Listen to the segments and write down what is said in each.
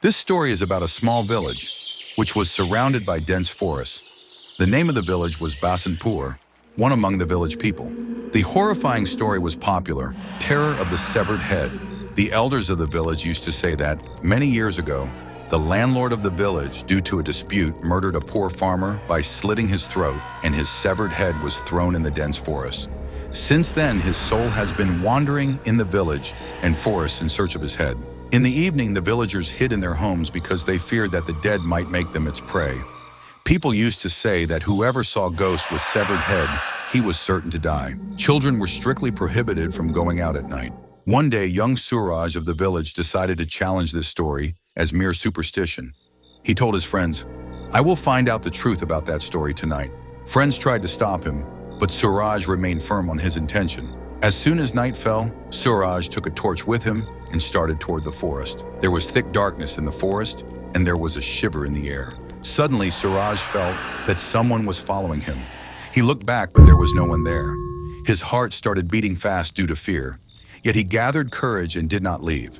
This story is about a small village, which was surrounded by dense forests. The name of the village was Basanpur, one among the village people. The horrifying story was popular, Terror of the Severed Head. The elders of the village used to say that, many years ago, the landlord of the village, due to a dispute, murdered a poor farmer by slitting his throat, and his severed head was thrown in the dense forest. Since then, his soul has been wandering in the village and forests in search of his head. In the evening, the villagers hid in their homes because they feared that the dead might make them its prey. People used to say that whoever saw ghosts with severed head, he was certain to die. Children were strictly prohibited from going out at night. One day, young Suraj of the village decided to challenge this story as mere superstition. He told his friends, "I will find out the truth about that story tonight." Friends tried to stop him, but Suraj remained firm on his intention. As soon as night fell, Suraj took a torch with him and started toward the forest. There was thick darkness in the forest, and there was a shiver in the air. Suddenly, Suraj felt that someone was following him. He looked back, but there was no one there. His heart started beating fast due to fear, yet he gathered courage and did not leave.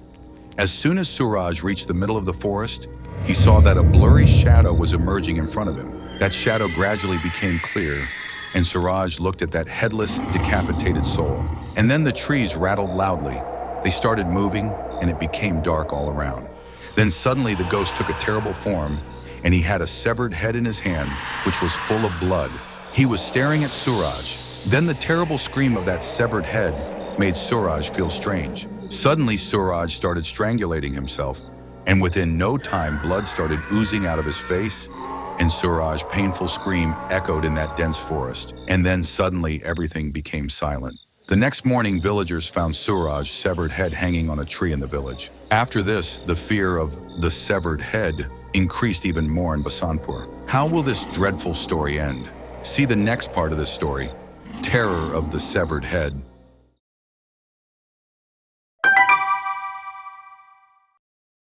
As soon as Suraj reached the middle of the forest, he saw that a blurry shadow was emerging in front of him. That shadow gradually became clear, and Suraj looked at that headless, decapitated soul. And then the trees rattled loudly. They started moving, and it became dark all around. Then suddenly the ghost took a terrible form, and he had a severed head in his hand, which was full of blood. He was staring at Suraj. Then the terrible scream of that severed head made Suraj feel strange. Suddenly, Suraj started strangulating himself, and within no time, blood started oozing out of his face, and Suraj's painful scream echoed in that dense forest. And then suddenly, everything became silent. The next morning, villagers found Suraj's severed head hanging on a tree in the village. After this, the fear of the severed head increased even more in Basanpur. How will this dreadful story end? See the next part of this story, Terror of the Severed Head.